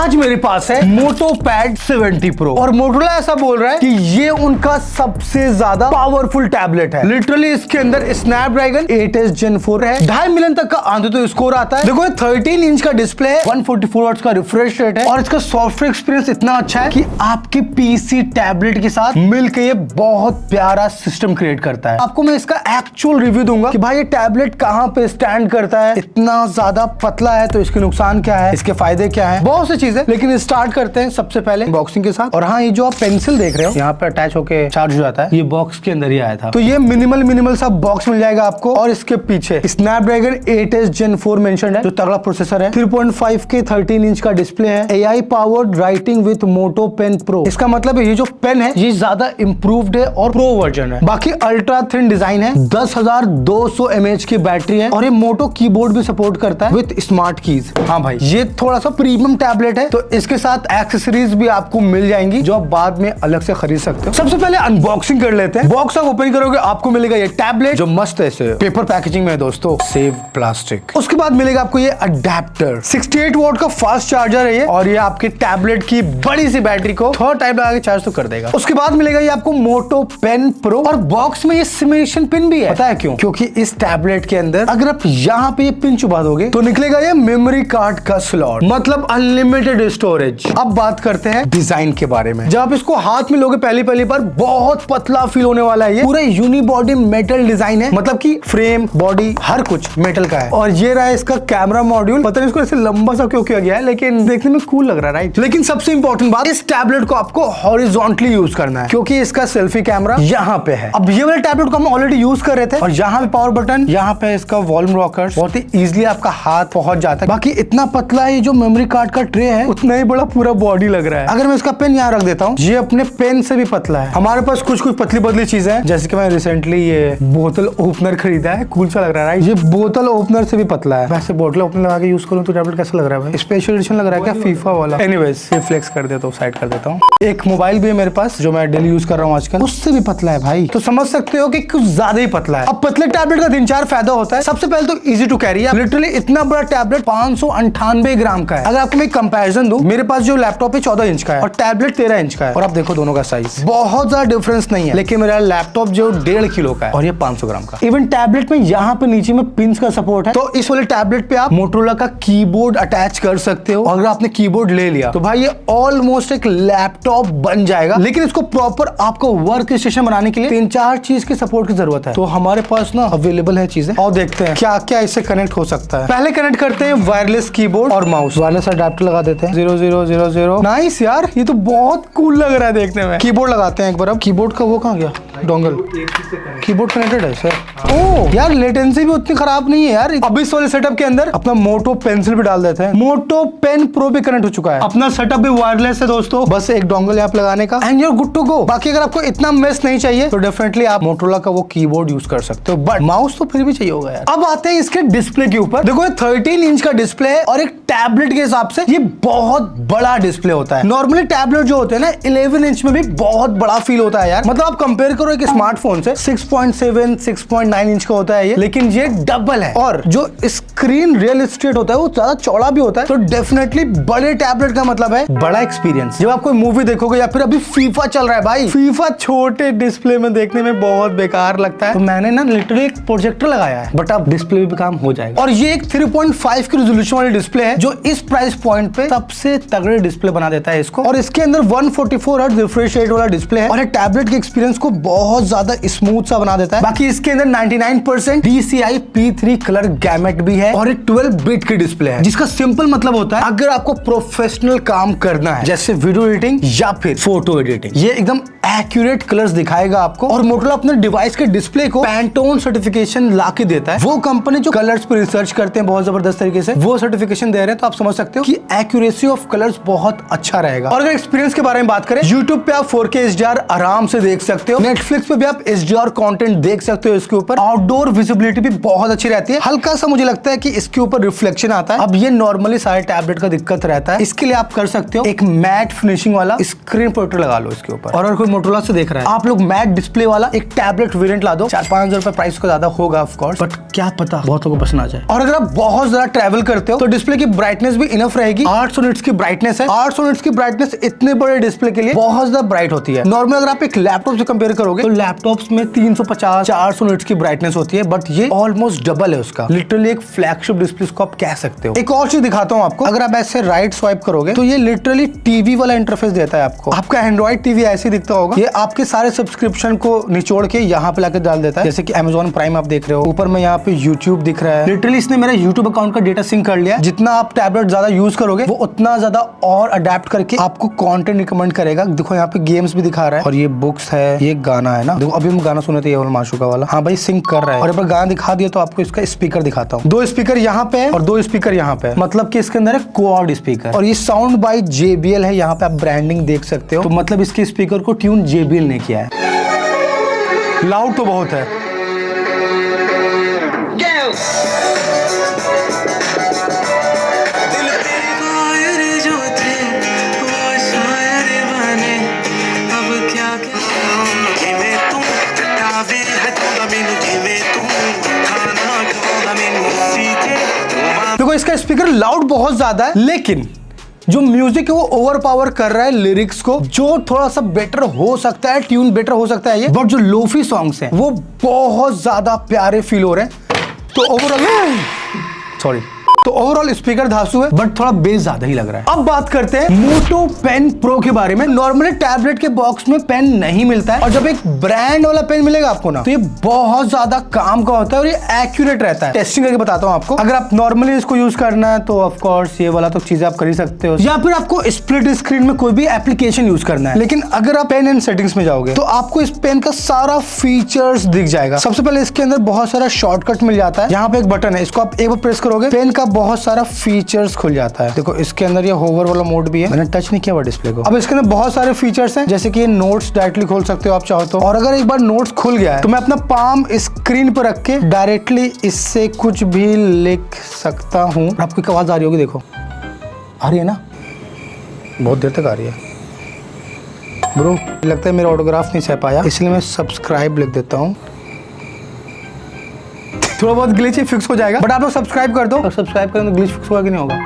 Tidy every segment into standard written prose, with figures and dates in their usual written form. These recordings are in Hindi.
आज मेरे पास है MotoPad 70 Pro और मोटोरोला ऐसा बोल रहा है कि ये उनका सबसे ज्यादा पावरफुल टैबलेट है। लिटरली इसके अंदर स्नैपड्रैगन 8s Gen 4 है, 2.5 मिलियन तक का आंतरिक स्कोर आता है। देखो 13 इंच का डिस्प्ले है, 144 वॉट्स का रिफ्रेश रेट है और इसका सॉफ्टवेयर एक्सपीरियंस इतना अच्छा है कि आपके पीसी टैबलेट के साथ मिलकर ये बहुत प्यारा सिस्टम क्रिएट करता है। आपको मैं इसका एक्चुअल रिव्यू दूंगा कि भाई ये टैबलेट कहां पे स्टैंड करता है, इतना ज्यादा पतला है तो इसके नुकसान क्या है, इसके फायदे क्या है, बहुत सी चीजें। लेकिन स्टार्ट करते हैं सबसे पहले अनबॉक्सिंग के साथ। और हाँ, ये जो आप पेंसिल देख रहे हो यहाँ पे अटैच होके चार्ज हो जाता है, ये बॉक्स के अंदर ही आया था। तो ये मिनिमल सा बॉक्स मिल जाएगा आपको और इसके पीछे स्नैपड्रैगन 8s Gen 4 मेंशन्ड है, जो तगड़ा प्रोसेसर है, 3.5 के 13 इंच का डिस्प्ले है, AI powered writing with Moto pen pro. इसका मतलब है ये जो पेन है ये ज्यादा इंप्रूव्ड है और प्रो वर्जन है। बाकी अल्ट्रा थिन डिजाइन है, 10,200 mAh की बैटरी है और ये मोटो कीबोर्ड भी सपोर्ट करता है विद स्मार्ट कीज। हाँ भाई, ये थोड़ा सा प्रीमियम टैबलेट है तो इसके साथ एक्सेसरीज भी आपको मिल जाएंगी जो आप बाद में अलग से खरीद सकते हो। सबसे पहले अनबॉक्सिंग कर लेते हैं। बॉक्स आप ओपन करोगे आपको मिलेगा ये टैबलेट जो मस्त ऐसे पेपर पैकेजिंग में है दोस्तों, सेव प्लास्टिक। उसके बाद मिलेगा आपको ये अडेप्टर, 68 वोल्ट का फास्ट चार्जर है ये और ये आपके टैबलेट की बड़ी सी बैटरी को थोड़ा टाइम लगा के चार्ज तो कर देगा। उसके बाद मिलेगा ये आपको मोटो पेन प्रो और बॉक्स में ये सिमुलेशन पिन भी है। पता है क्यों? क्योंकि इस टैबलेट के अंदर अगर आप यहाँ पे ये पिन चुबा दोगे तो निकलेगा ये मेमोरी कार्ड का स्लॉट, मतलब अनलिमिटेड स्टोरेज। अब बात करते हैं डिजाइन के बारे में। जब आप इसको हाथ में लोगे पहली बार बहुत पतला फील होने वाला है। ये पूरा यूनिबॉडी मेटल डिजाइन है, मतलब कि फ्रेम बॉडी हर कुछ मेटल का है। और ये रहा है इसका कैमरा मॉड्यूल। पता नहीं इसको ऐसे लंबा सा क्यों किया गया है, लेकिन देखने में कूल लग रहा है, राइट? लेकिन सबसे इंपॉर्टेंट बात, इस टैबलेट को आपको हॉरिजॉन्टली यूज करना है क्योंकि इसका सेल्फी कैमरा यहाँ पे है। अब ये वाले टैबलेट को हम ऑलरेडी यूज कर रहे थे और यहाँ पे पावर बटन, यहाँ पे इसका वॉल्यूम रॉकर, बहुत ही इजीली आपका हाथ पहुंच जाता है। बाकी इतना पतला है जो मेमोरी कार्ड का ट्रे है उतना ही बड़ा पूरा बॉडी लग रहा है। अगर मैं इसका पेन यहाँ रख देता हूँ, ये अपने पेन से भी पतला है। हमारे पास कुछ पतली पतली चीजें हैं, जैसे कि मैं रिसेंटली ये बोतल ओपनर खरीदा है, कूल सा लग रहा है, राइट? ये बोतल ओपनर से भी पतला है। वैसे बोतल ओपनर लगा के यूज करूँ तो टैबलेट कैसा लग रहा है भाई? स्पेशल एडिशन लग रहा है क्या फीफा वाला? एनीवेज, फ्लेक्स कर देता हूँ, साइड कर देता हूँ। एक मोबाइल भी है मेरे पास जो मैं डेली यूज कर रहा हूँ आजकल, उससे भी पतला है भाई। तो समझ सकते हो कि कुछ ज्यादा ही पतला है। अब पतले टैबलेट का 3-4 फायदा होता है। सबसे पहले तो इजी टू कैरी है। लिटरली इतना बड़ा टैबलेट 598 ग्राम का है। अगर आपको मैं कंपैरिजन दूं, मेरे पास जो लैपटॉप है 14 इंच का है और टैबलेट 13 इंच का है और आप देखो दोनों का साइज बहुत ज्यादा डिफरेंस नहीं है। लेकिन मेरा लैपटॉप जो 1.5 किलो का है और ये 500 ग्राम का। इवन टैबलेट में यहाँ पे नीचे में पिंस का सपोर्ट है, तो इस वाले टैबलेट पे आप मोटोरोला का कीबोर्ड अटैच कर सकते हो। अगर आपने कीबोर्ड ले लिया तो भाई ये ऑलमोस्ट एक लैपटॉप बन जाएगा। लेकिन इसको प्रॉपर आपको वर्क स्टेशन बनाने के लिए 3-4 चीज के सपोर्ट की जरूरत है, तो हमारे पास ना अवेलेबल है चीजें और देखते हैं क्या क्या इससे कनेक्ट हो सकता है। पहले कनेक्ट करते हैं वायरलेस कीबोर्ड और माउस। वायरलेस अडेप्टर लगा देते हैं 0000। नाइस यार, ये तो बहुत कूल लग रहा है देखने में। कीबोर्ड लगाते हैं एक बार। अब कीबोर्ड का वो कहाँ गया डोंगल? कीबोर्ड कनेक्टेड है सर। ओह यार, लेटेंसी भी उतनी खराब नहीं है यार। अब इस वाले सेटअप के अंदर अपना मोटो पेंसिल भी डाल देते हैं। मोटो पेन प्रो भी कनेक्ट हो चुका है। अपना सेटअप भी वायरलेस है दोस्तों, बस एक डोंगल यहाँ पे लगाने का and you are good to go. बाकी अगर आपको इतना मेस नहीं चाहिए तो डेफिनेटली आप मोटोरोला का वो कीबोर्ड यूज कर सकते हो, बट माउस तो फिर भी चाहिए होगा यार। अब आते हैं इसके डिस्प्ले के ऊपर। देखो 13 इंच का डिस्प्ले है और एक टैबलेट के हिसाब से ये बहुत बड़ा डिस्प्ले होता है। नॉर्मली टैबलेट जो होते हैं ना 11 इंच में भी बहुत बड़ा फील होता है यार। मतलब आप कंपेयर करो एक स्मार्टफोन से, 6.7 6.9 इंच का होता है ये, लेकिन ये डबल है। और जो स्क्रीन रियल एस्टेट होता है वो ज्यादा चौड़ा भी होता है। तो डेफिनेटली बड़े टैबलेट का मतलब है बड़ा एक्सपीरियंस। जब आप कोई मूवी देखोगे या फिर अभी फीफा चल रहा है भाई, फीफा छोटे डिस्प्ले में देखने में बहुत बेकार लगता है, तो मैंने ना लिटरली एक प्रोजेक्टर लगाया है, बट अब डिस्प्ले भी काम हो जाएगा। और ये एक 3.5 की रेजोल्यूशन वाली डिस्प्ले है जो इस प्राइस पॉइंट पे सबसे तगड़े डिस्प्ले बना देता है इसको। और इसके अंदर 144 हर्ट्ज रिफ्रेश रेट वाला डिस्प्ले है और ये टैबलेट के एक्सपीरियंस को बहुत ज्यादा स्मूथ सा बना देता है। बाकी इसके अंदर 99% DCI P3 कलर गैमेट भी है और एक 12 बिट की डिस्प्ले है, जिसका सिंपल मतलब होता है अगर आपको प्रोफेशनल काम करना है जैसे वीडियो एडिटिंग या फिर फोटो एडिटिंग, ये एकदम एक्यूरेट कलर्स दिखाएगा आपको। और मोटोरोला अपने डिवाइस के डिस्प्ले को पैंटोन सर्टिफिकेशन ला के देता है। वो कंपनी जो कलर्स पे रिसर्च करते हैं बहुत जबरदस्त तरीके से, वो सर्टिफिकेशन दे रहे हैं, तो आप समझ सकते हो कि एक्यूरेसी ऑफ कलर्स बहुत अच्छा रहेगा। और अगर एक्सपीरियंस के बारे में बात करें, YouTube पे आप 4K HDR आराम से देख सकते हो। Netflix पे भी आप HDR कंटेंट देख सकते हो। इसके ऊपर आउटडोर विजिबिलिटी भी बहुत अच्छी रहती है। हल्का सा मुझे लगता है कि इसके ऊपर रिफ्लेक्शन आता है। अब ये नॉर्मली सारे टैबलेट का दिक्कत रहता है, इसके लिए आप कर सकते हो एक मैट फिनिशिंग वाला स्क्रीन प्रोटेक्टर लगा लो इसके ऊपर। और अगर कोई मोटोरोला से देख रहा है, आप लोग मैट डिस्प्ले वाला एक टैबलेट वेरिएंट ला दो, 4-5 हजार रुपए प्राइस को ज्यादा होगा ऑफ कोर्स, बट क्या पता बहुतों को पसंद आ जाए। और अगर आप बहुत ज्यादा ट्रैवल करते हो तो डिस्प्ले की ब्राइटनेस भी इनफ रहेगी। 800 निट्स की ब्राइटनेस है। 800 निट्स की ब्राइटनेस इतने बड़े डिस्प्ले के लिए बहुत ज्यादा ब्राइट होती है। नॉर्मल अगर आप एक लैपटॉप से कंपेयर करोगे तो लैपटॉप्स में 350-400 निट्स की ब्राइटनेस होती है, बट ये ऑलमोस्ट डबल है उसका। लिटरली एक फ्लैगशिप डिस्प्ले को आप कह सकते हो। एक और चीज दिखाता हूँ आपको, अगर आप ऐसे राइट स्वाइप करोगे तो ये लिटरली टीवी वाला इंटरफेस देता है आपको। आपका एंड्रॉइड टीवी ऐसे दिखता होगा, ये आपके सारे सब्सक्रिप्शन को निचोड़ के यहाँ पे लाके डाल देता है। जैसे कि Amazon प्राइम आप देख रहे हो, ऊपर में यहाँ पे YouTube दिख रहा है। लिटरली इसने मेरा YouTube अकाउंट का डेटा सिंक कर लिया। जितना आप टैबलेट ज्यादा यूज करोगे वो उतना ज्यादा और अडेप्ट करके आपको कंटेंट रिकमेंड करेगा। देखो यहाँ पे गेम्स भी दिखा रहा है और ये बुक्स है, ये गाना है ना। देखो अभी हम गाना सुने थे ये वाला माशूका वाला, हाँ भाई सिंक कर रहा है। और एक बार गाना दिखा दिया तो आपको इसका स्पीकर दिखाता हूँ। 2 स्पीकर यहाँ पे है और 2 स्पीकर यहाँ पे है, मतलब कि इसके अंदर है क्वाड स्पीकर। और ये साउंड बाय JBL है, यहाँ पे आप ब्रांडिंग देख सकते हो। तो मतलब इसके स्पीकर को ट्यून JBL ने किया है। लाउड तो बहुत है। देखो इसका स्पीकर लाउड बहुत ज्यादा है, लेकिन जो म्यूजिक है वो ओवर पावर कर रहा है लिरिक्स को। जो थोड़ा सा बेटर हो सकता है, ट्यून बेटर हो सकता है ये, बट जो लोफी सॉन्ग्स हैं वो बहुत ज्यादा प्यारे फील हो रहे हैं। तो ओवरऑल तो ओवरऑल स्पीकर धांसू है, बट थोड़ा बेस ज्यादा ही लग रहा है। अब बात करते हैं मोटो पेन प्रो के बारे में। नॉर्मली टैबलेट के बॉक्स में पेन नहीं मिलता है, और जब एक ब्रांड वाला पेन मिलेगा आपको ना, तो ये बहुत ज्यादा काम का होता है और ये एक्यूरेट रहता है। टेस्टिंग करके बताता हूँ आपको। अगर आप नॉर्मली इसको यूज करना है तो ऑफ कोर्स ये वाला तो चीजें आप कर ही सकते हो, या फिर आपको स्प्लिट स्क्रीन में कोई भी एप्लीकेशन यूज करना है। लेकिन अगर आप पेन एंड सेटिंग्स में जाओगे तो आपको इस पेन का सारा फीचर्स दिख जाएगा। सबसे पहले इसके अंदर बहुत सारा शॉर्टकट मिल जाता है। यहाँ पे एक बटन है, इसको आप एक बार प्रेस करोगे, पेन का बहुत सारा फीचर्स खुल जाता है। देखो इसके अंदर ये होवर वाला मोड भी है, मैंने टच नहीं किया हुआ डिस्प्ले को। अब इसके अंदर बहुत सारे फीचर्स हैं, जैसे कि ये नोट्स डायरेक्टली खोल सकते हो आप चाहो तो। और अगर एक बार नोट्स खुल गया है तो मैं अपना पाम स्क्रीन पर रख के डायरेक्टली इससे कुछ भी लिख सकता हूँ। आपको एक आवाज आ रही होगी, देखो आ रही है ना, बहुत देर तक आ रही है। ब्रो लगता है मेरा ऑटोग्राफ नहीं सह पाया, इसलिए मैं सब्सक्राइब लिख देता हूँ। थोड़ा बहुत ग्लिच फिक्स हो जाएगा, बट आप लोग सब्सक्राइब कर दो। और सब्सक्राइब करें तो ग्लिच फिक्स होगा कि नहीं होगा?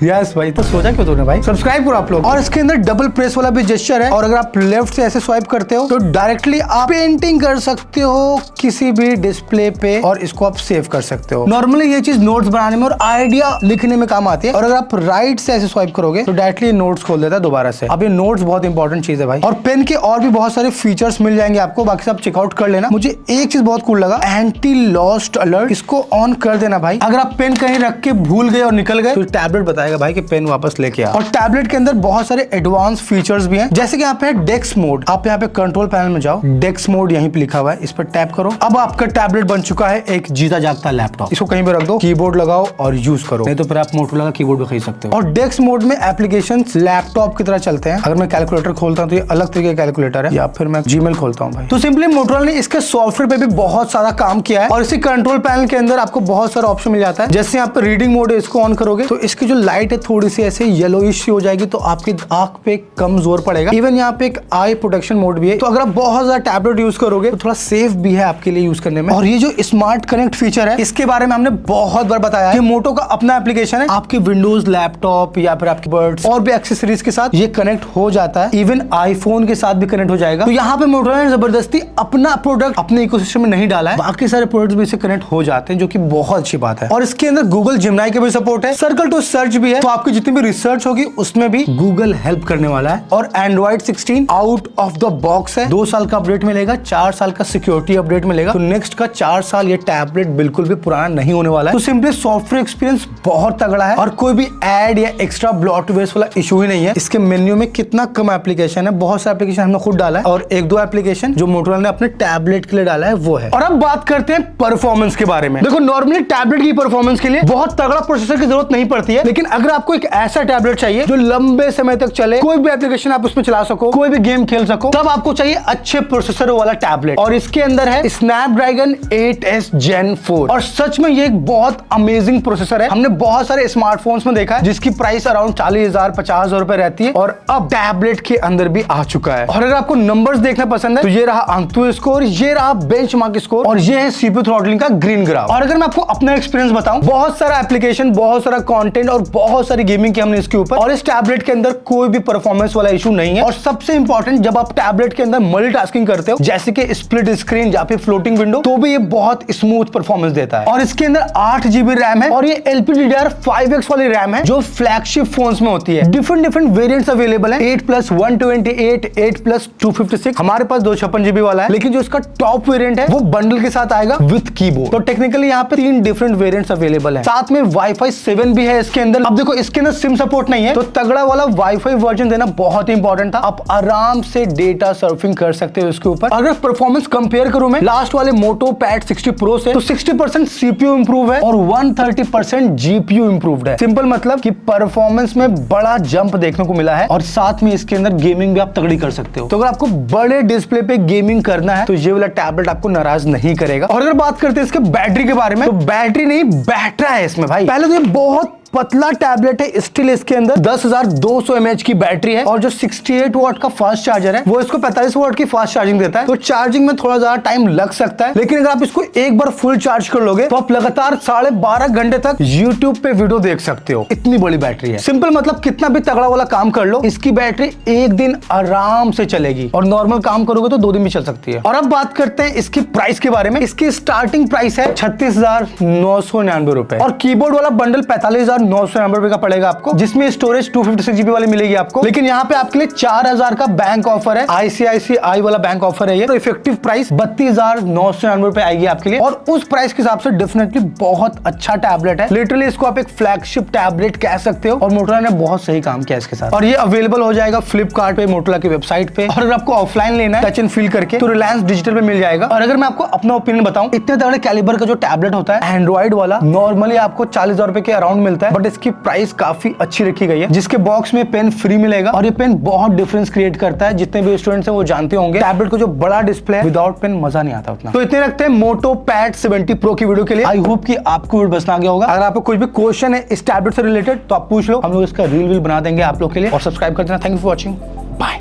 यस भाई, तो सोचा क्यों तूने भाई? सब्सक्राइब करो आप लोग। और इसके अंदर डबल प्रेस वाला भी जेस्चर है, और अगर आप लेफ्ट से ऐसे स्वाइप करते हो तो डायरेक्टली आप पेंटिंग कर सकते हो किसी भी डिस्प्ले पे, और इसको आप सेव कर सकते हो। नॉर्मली ये चीज नोट्स बनाने में और आइडिया लिखने में काम आती है। और अगर आप राइट से ऐसे स्वाइप करोगे तो डायरेक्टली नोट्स खोल देता है दोबारा से। अब ये नोट्स बहुत इंपॉर्टेंट चीज है भाई। और पेन के और भी बहुत सारे फीचर्स मिल जाएंगे आपको, बाकी सब चेकआउट कर लेना। मुझे एक चीज बहुत कूल लगा, एंटी लॉस्ट अलर्ट, इसको ऑन कर देना भाई। अगर आप पेन कहीं रख के भूल गए और निकल गए तो टैबलेट बताएगा भाई कि पेन वापस लेके आ। और टैबलेट के अंदर बहुत सारे एडवांस फीचर्स भी हैं, जैसे कि यहाँ पे है डेस्क मोड। आप यहाँ पे कंट्रोल पैनल में जाओ, डेस्क मोड यहीं पे लिखा हुआ है, इस पर टैप करो। अब आपका टैबलेट बन चुका है एक जीता जागता लैपटॉप। इसको कहीं पे रख दो, कीबोर्ड लगाओ और यूज करो, नहीं तो फिर आप मोटोरोला का कीबोर्ड भी खरीद सकते हो। और डेस्क मोड में एप्लीकेशंस लैपटॉप की तरह चलते हैं। अगर मैं कैलकुलेटर खोलता हूँ तो ये अलग तरीके का कैलकुलेटर है, या फिर मैं जीमेल खोलता हूँ भाई, तो सिंपली मोटोरोला ने इसके सॉफ्टवेयर पे भी बहुत सारा काम किया है। और इसी कंट्रोल पैनल के अंदर आपको बहुत सारा ऑप्शन मिल जाता है। जैसे यहाँ पे रीडिंग मोड है, इसको ऑन करोगे तो इसकी जो लाइट है थोड़ी सी ऐसे येलोइश हो जाएगी, तो आपकी आंख पे कम जोर पड़ेगा। इवन यहाँ पे एक आई प्रोटेक्शन मोड भी है, तो अगर आप बहुत ज्यादा टैबलेट यूज करोगे तो थोड़ा सेफ भी है आपके लिए यूज करने में। और ये जो स्मार्ट कनेक्ट फीचर है, इसके बारे में हमने बहुत बार बताया है। मोटो का अपना एप्लीकेशन है, आपके विंडोज लैपटॉप या फिर आपके बर्ड्स और भी एक्सेसरीज के साथ ये कनेक्ट हो जाता है। इवन आईफोन के साथ भी कनेक्ट हो जाएगा। तो यहाँ पे मोटोरोला ने जबरदस्ती अपना प्रोडक्ट अपने इकोसिस्टम में नहीं डाला है, बाकी सारे प्रोडक्ट्स भी इससे कनेक्ट हो जाते हैं, जो कि बहुत अच्छी बात है। और इसके अंदर गूगल जेमिनी के भी सपोर्ट है, सर्कल टू सर्च भी है, तो आपकी जितनी भी रिसर्च होगी उसमें भी गूगल हेल्प करने वाला है। और Android 16 out of the box है, 2 साल का अपडेट मिलेगा, 4 साल का सिक्योरिटी अपडेट मिलेगा। तो नेक्स्ट का 4 साल ये टैबलेट बिल्कुल भी पुराना नहीं होने वाला है। तो सिंपली सॉफ्टवेयर एक्सपीरियंस बहुत तगड़ा है, और कोई भी एड या एक्स्ट्रा ब्लॉटवेयर वाला इशू ही नहीं है। इसके मेन्यू में कितना कम एप्लीकेशन है, बहुत सारे एप्लीकेशन हमने खुद डाला है, और 1-2 एप्लीकेशन जो मोटोरोला ने अपने टैबलेट के लिए डाला है वो है। और अब बात करते हैं परफॉर्मेंस के बारे में। देखो नॉर्मली टैबलेट की परफॉर्मेंस के लिए बहुत तगड़ा प्रोसेसर की जरूरत नहीं पड़ती है, लेकिन अगर आपको एक ऐसा टैबलेट चाहिए जो लंबे समय तक चले, कोई भी एप्लीकेशन आप उसमें चला सको, कोई भी गेम खेल सको, तब आपको चाहिए अच्छे प्रोसेसर वाला टैबलेट। और इसके अंदर है स्नैपड्रैगन 8s Gen 4 और सच में ये एक बहुत अमेजिंग प्रोसेसर है। हमने बहुत सारे स्मार्टफोन्स में देखा है जिसकी प्राइस अराउंड 40,000 50,000 रुपए रहती है और अब टैबलेट के अंदर भी आ चुका है। और अगर आपको नंबर्स देखना पसंद है तो ये रहा अंतु स्कोर, ये रहा बेंचमार्क स्कोर और ये है सीपीयू थ्रॉटलिंग का ग्रीन ग्राफ। और अगर मैं आपको अपना एक्सपीरियंस बताऊं, बहुत सारा एप्लीकेशन, बहुत सारा कंटेंट और बहुत सारी गेमिंग की हमने इसके ऊपर, और इस टैबलेट के अंदर कोई भी परफॉर्मेंस वाला इशू नहीं है। और सबसे इंपॉर्टेंट, जब आप टैबलेट के अंदर मल्टीटास्किंग करते हो जैसे कि स्प्लिट स्क्रीन या फिर फ्लोटिंग विंडो, तो भी ये बहुत स्मूथ परफॉर्मेंस देता है। और इसके अंदर 8 GB रैम है और ये LPDDR5X वाली रैम है जो फ्लैगशिप फोन्स में होती है। डिफरेंट वेरिएंट्स अवेलेबल है, 8+128, 8+256, हमारे पास 256 GB वाला है, लेकिन जो इसका टॉप वेरिएंट है वो बंडल के साथ आएगा विद कीबोर्ड। तो टेक्निकली यहाँ पे 3 डिफरेंट वेरिएंट्स अवेलेबल है। साथ में Wi-Fi 7 भी है इसके अंदर। अब देखो इसके अंदर सिम सपोर्ट नहीं है, तो तगड़ा वाला Wi-Fi वर्जन देना बहुत ही इंपॉर्टेंट था। आप आराम से डेटा सर्फिंग कर सकते हो इसके ऊपर। अगर परफॉर्मेंस कंपेयर करूं मैं लास्ट वाले मोटो पैड 60 Pro से, तो 60% CPU इंप्रूव है और 130% GPU इंप्रूव्ड है। सिंपल मतलब कि परफॉर्मेंस में बड़ा जंप देखने को मिला है और साथ में इसके अंदर गेमिंग भी आप तगड़ी कर सकते हो। तो अगर आपको बड़े डिस्प्ले पे गेमिंग करना है तो ये वाला टैबलेट आपको नाराज नहीं करेगा। और अगर बात करते हैं इसके बैटरी के बारे में, तो बैटरी नहीं बैटरा है इसमें भाई। पहले तो ये बहुत पतला टैबलेट है, स्टिल इसके अंदर 10,200 mAh की बैटरी है और जो 68 वाट का फास्ट चार्जर है वो इसको 45 वाट की फास्ट चार्जिंग देता है। तो चार्जिंग में थोड़ा ज्यादा टाइम लग सकता है, लेकिन अगर आप इसको एक बार फुल चार्ज कर लोगे तो आप लगातार 12.5 घंटे तक YouTube पे वीडियो देख सकते हो। इतनी बड़ी बैटरी है। सिंपल मतलब कितना भी तगड़ा वाला काम कर लो, इसकी बैटरी एक दिन आराम से चलेगी और नॉर्मल काम करोगे तो 2 दिन भी चल सकती है। और अब बात करते हैं इसकी प्राइस के बारे में। इसकी स्टार्टिंग प्राइस है 36,999 रुपए और कीबोर्ड वाला बंडल 45,999 रुपए का पड़ेगा आपको, जिसमें स्टोरेज 256 GB वाली मिलेगी आपको। लेकिन यहाँ पे आपके लिए 4,000 का बैंक ऑफर है, ICICI वाला बैंक ऑफर है ये। तो इफेक्टिव प्राइस 32,999 रुपए आएगी आपके लिए और उस प्राइस के हिसाब से डेफिनेटली बहुत अच्छा टैबलेट है। लिटरली इसको आप एक फ्लैगशिप टैबलेट कह सकते हो और मोटोरोला ने बहुत सही काम किया इसके साथ। और ये अवेलेबल हो जाएगा फ्लिपकार्ट पे, मोटोरोला की वेबसाइट पे। और अगर आपको ऑफलाइन लेना है टच एंड फील करके तो रिलायंस डिजिटल पे मिल जाएगा। और अगर मैं आपको अपना ओपिनियन बताऊं, इतने तगड़े कैलिबर का जो टैबलेट होता है एंड्रॉइड वाला, नॉर्मली आपको 40,000 रुपए के अराउंड मिलता है, बट इसकी प्राइस काफी अच्छी रखी गई है। जिसके बॉक्स में पेन फ्री मिलेगा और ये पेन बहुत डिफरेंस क्रिएट करता है। जितने भी स्टूडेंट्स हैं वो जानते होंगे टैबलेट को जो बड़ा डिस्प्ले है विदाउट पेन मजा नहीं आता उतना। तो इतने रखते हैं मोटो पैड 70 Pro की वीडियो के लिए। आई होप कि आपको वीडियो पसंद आ गया होगा। अगर आपको कोई भी क्वेश्चन है इस टैबलेट से रिलेटेड तो आप पूछ लो, हम लोग इसका रील बना देंगे आप लोग के लिए। और सब्सक्राइब कर देना। Thank you for watching.